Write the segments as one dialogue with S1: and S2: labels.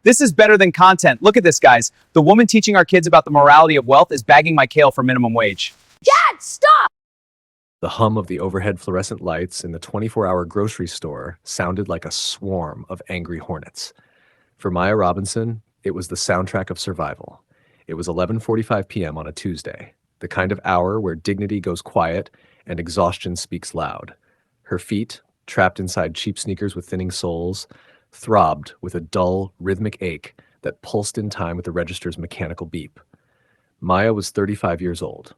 S1: This is better than content. Look at this, guys. The woman teaching our kids about the morality of wealth is bagging my kale for minimum wage.
S2: Dad, stop!
S3: The hum of the overhead fluorescent lights in the 24-hour grocery store sounded like a swarm of angry hornets. For Maya Robinson, it was the soundtrack of survival. It was 11:45 p.m. on a Tuesday, the kind of hour where dignity goes quiet and exhaustion speaks loud. Her feet, trapped inside cheap sneakers with thinning soles, throbbed with a dull, rhythmic ache that pulsed in time with the register's mechanical beep. Maya was 35 years old.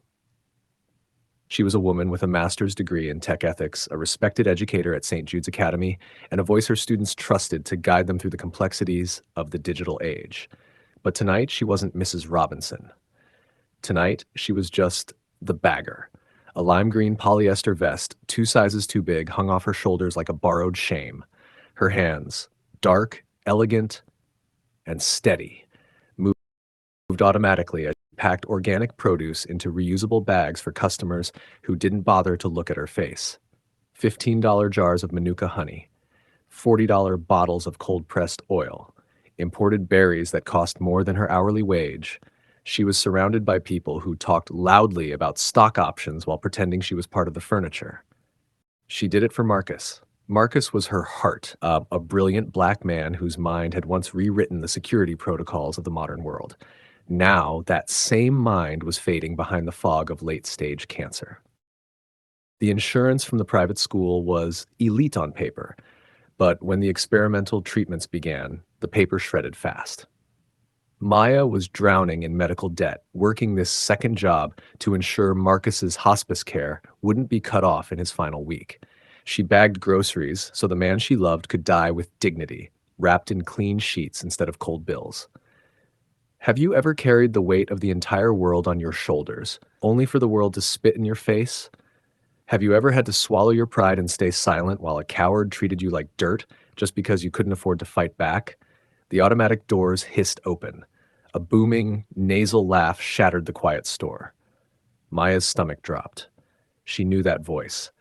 S3: She was a woman with a master's degree in tech ethics, a respected educator at St. Jude's Academy, and a voice her students trusted to guide them through the complexities of the digital age. But tonight, she wasn't Mrs. Robinson. Tonight, she was just the bagger. A lime green polyester vest, 2 sizes too big, hung off her shoulders like a borrowed shame. Her hands, dark, elegant, and steady, moved automatically as she packed organic produce into reusable bags for customers who didn't bother to look at her face. $15 jars of Manuka honey, $40 bottles of cold-pressed oil, imported berries that cost more than her hourly wage. She was surrounded by people who talked loudly about stock options while pretending she was part of the furniture. She did it for Marcus. Marcus was her heart, a brilliant black man whose mind had once rewritten the security protocols of the modern world. Now, that same mind was fading behind the fog of late-stage cancer. The insurance from the private school was elite on paper, but when the experimental treatments began, the paper shredded fast. Maya was drowning in medical debt, working this second job to ensure Marcus's hospice care wouldn't be cut off in his final week. She bagged groceries so the man she loved could die with dignity, wrapped in clean sheets instead of cold bills. Have you ever carried the weight of the entire world on your shoulders, only for the world to spit in your face? Have you ever had to swallow your pride and stay silent while a coward treated you like dirt just because you couldn't afford to fight back? The automatic doors hissed open. A booming, nasal laugh shattered the quiet store. Maya's stomach dropped. She knew that voice.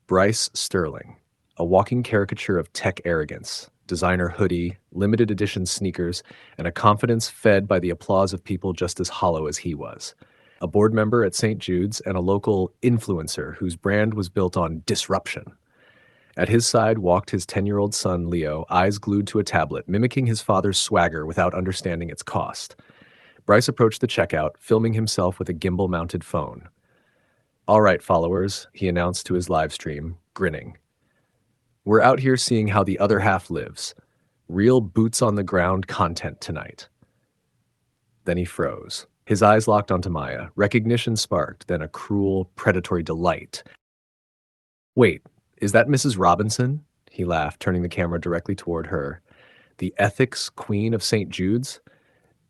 S3: Bryce Sterling, a walking caricature of tech arrogance, designer hoodie, limited edition sneakers, and a confidence fed by the applause of people just as hollow as he was. A board member at St. Jude's and a local influencer whose brand was built on disruption. At his side walked his 10-year-old son, Leo, eyes glued to a tablet, mimicking his father's swagger without understanding its cost. Bryce approached the checkout, filming himself with a gimbal-mounted phone. "All right, followers," he announced to his live stream, grinning. "We're out here seeing how the other half lives. Real boots-on-the-ground content tonight." Then he froze. His eyes locked onto Maya. Recognition sparked, then a cruel, predatory delight. "Wait. Is that Mrs. Robinson?" He laughed, turning the camera directly toward her. "The ethics queen of St. Jude's?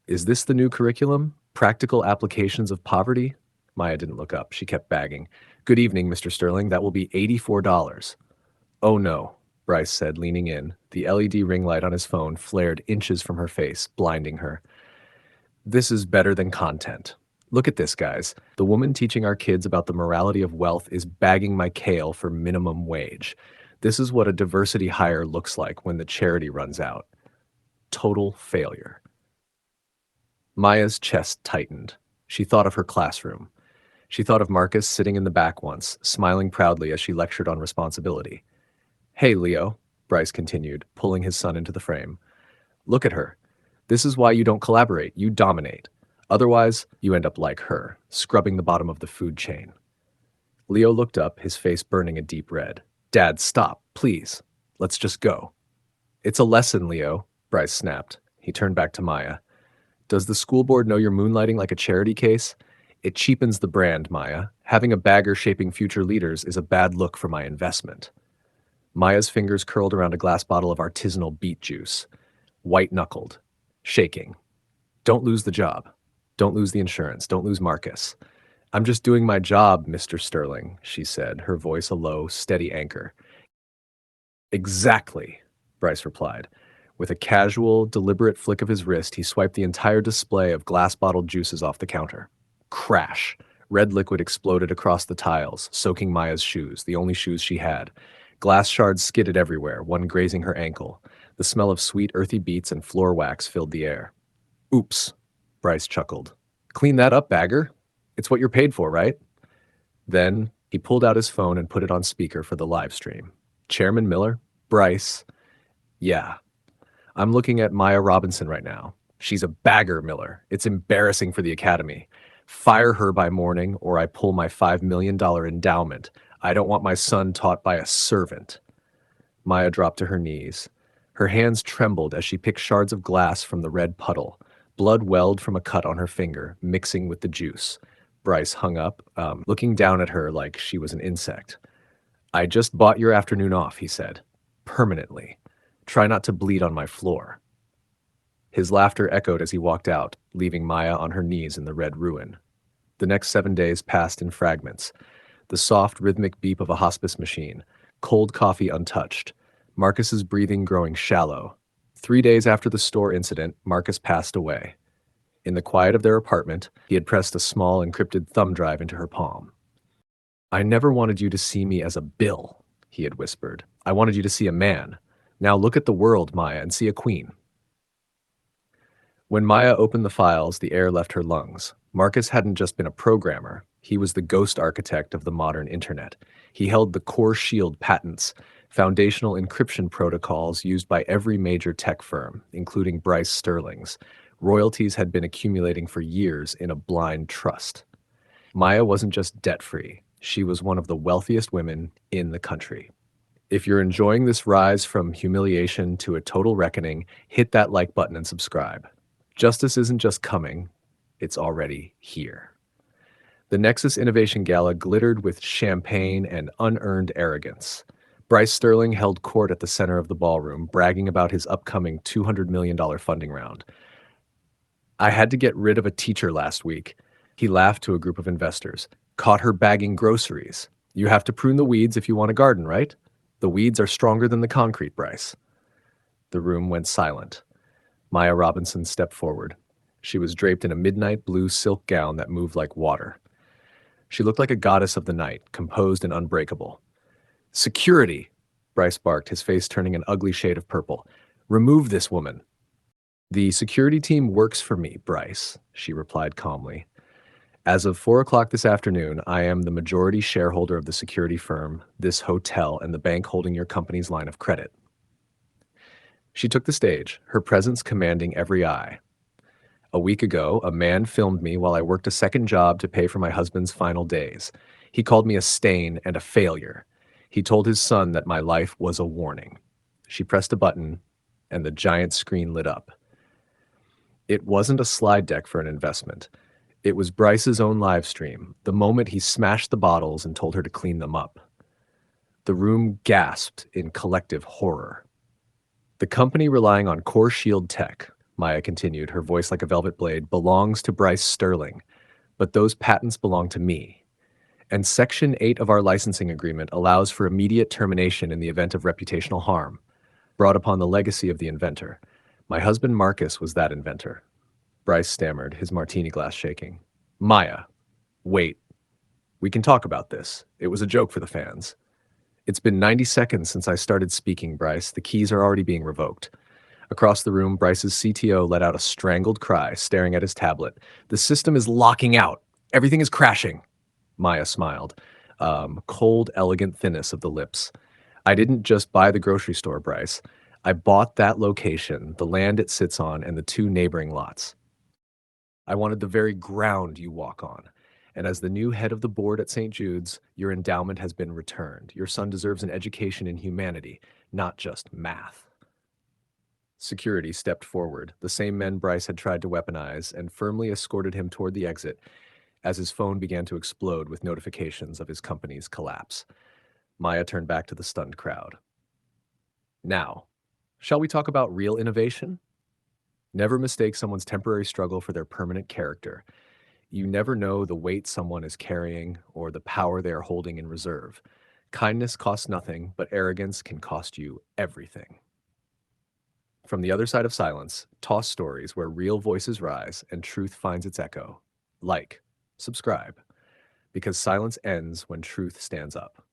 S3: Is this the new curriculum? Practical applications of poverty?" Maya didn't look up. She kept bagging. "Good evening, Mr. Sterling. That will be $84. "Oh no," Bryce said, leaning in. The LED ring light on his phone flared inches from her face, blinding her. "This is better than content. Look at this, guys. The woman teaching our kids about the morality of wealth is bagging my kale for minimum wage. This is what a diversity hire looks like when the charity runs out. Total failure." Maya's chest tightened. She thought of her classroom. She thought of Marcus sitting in the back once, smiling proudly as she lectured on responsibility. "Hey, Leo," Bryce continued, pulling his son into the frame. "Look at her. This is why you don't collaborate. You dominate. Otherwise, you end up like her, scrubbing the bottom of the food chain." Leo looked up, his face burning a deep red. "Dad, stop, please. Let's just go." "It's a lesson, Leo," Bryce snapped. He turned back to Maya. "Does the school board know you're moonlighting like a charity case? It cheapens the brand, Maya. Having a bagger shaping future leaders is a bad look for my investment." Maya's fingers curled around a glass bottle of artisanal beet juice, white-knuckled, shaking. "Don't lose the job. Don't lose the insurance. Don't lose Marcus." "I'm just doing my job, Mr. Sterling," she said, her voice a low, steady anchor. "Exactly," Bryce replied. With a casual, deliberate flick of his wrist, he swiped the entire display of glass-bottled juices off the counter. Crash! Red liquid exploded across the tiles, soaking Maya's shoes, the only shoes she had. Glass shards skidded everywhere, one grazing her ankle. The The smell of sweet, earthy beets and floor wax filled the air. Oops, Bryce chuckled. Clean that up, bagger. It's what you're paid for, right? Then he pulled out his phone and put it on speaker for the live stream. Chairman Miller? Bryce? Yeah. I'm looking at Maya Robinson right now. She's a bagger, Miller. It's embarrassing for the Academy. Fire her by morning, or I pull my $5 million endowment. I don't want my son taught by a servant. Maya dropped to her knees. Her hands trembled as she picked shards of glass from the red puddle. Blood welled from a cut on her finger, mixing with the juice. Bryce hung up, looking down at her like she was an insect. I just bought your afternoon off, he said. Permanently. Try not to bleed on my floor. His laughter echoed as he walked out, leaving Maya on her knees in the red ruin. The next 7 days passed in fragments. The soft, rhythmic beep of a hospice machine. Cold coffee untouched. Marcus's breathing growing shallow. 3 days after the store incident, Marcus passed away. In the quiet of their apartment, he had pressed a small encrypted thumb drive into her palm. I never wanted you to see me as a bill, he had whispered. I wanted you to see a man. Now look at the world, Maya, and see a queen. When Maya opened the files, the air left her lungs. Marcus hadn't just been a programmer. He was the ghost architect of the modern internet. He held the core shield patents, foundational encryption protocols used by every major tech firm, including Bryce Sterling's. Royalties had been accumulating for years in a blind trust. Maya wasn't just debt-free. She was one of the wealthiest women in the country. If you're enjoying this rise from humiliation to a total reckoning, hit that like button and subscribe. Justice isn't just coming, it's already here. The Nexus Innovation Gala glittered with champagne and unearned arrogance. Bryce Sterling held court at the center of the ballroom, bragging about his upcoming $200 million funding round. I had to get rid of a teacher last week. He laughed to a group of investors. Caught her bagging groceries. You have to prune the weeds if you want a garden, right? The weeds are stronger than the concrete, Bryce. The room went silent. Maya Robinson stepped forward. She was draped in a midnight blue silk gown that moved like water. She looked like a goddess of the night, composed and unbreakable. Security, Bryce barked, his face turning an ugly shade of purple. Remove this woman. The security team works for me, Bryce, she replied calmly. As of 4 o'clock this afternoon, I am the majority shareholder of the security firm, this hotel, and the bank holding your company's line of credit. She took the stage, her presence commanding every eye. A week ago, a man filmed me while I worked a second job to pay for my husband's final days. He called me a stain and a failure. He told his son that my life was a warning. She pressed a button, and the giant screen lit up. It wasn't a slide deck for an investment. It was Bryce's own live stream, the moment he smashed the bottles and told her to clean them up. The room gasped in collective horror. The company relying on core shield tech, Maya continued, her voice like a velvet blade, belongs to Bryce Sterling, but those patents belong to me. And Section 8 of our licensing agreement allows for immediate termination in the event of reputational harm, brought upon the legacy of the inventor. My husband Marcus was that inventor. Bryce stammered, his martini glass shaking. Maya, wait. We can talk about this. It was a joke for the fans. It's been 90 seconds since I started speaking, Bryce. The keys are already being revoked. Across the room, Bryce's CTO let out a strangled cry, staring at his tablet. The system is locking out. Everything is crashing. Maya smiled. Cold, elegant thinness of the lips. I didn't just buy the grocery store, Bryce. I bought that location, the land it sits on, and the 2 neighboring lots. I wanted the very ground you walk on. And as the new head of the board at St. Jude's, your endowment has been returned. Your son deserves an education in humanity, not just math. Security stepped forward, the same men Bryce had tried to weaponize, and firmly escorted him toward the exit as his phone began to explode with notifications of his company's collapse. Maya turned back to the stunned crowd. Now, shall we talk about real innovation? Never mistake someone's temporary struggle for their permanent character. You never know the weight someone is carrying or the power they are holding in reserve. Kindness costs nothing, but arrogance can cost you everything. From the other side of silence, toss stories where real voices rise and truth finds its echo. Like, subscribe, because silence ends when truth stands up.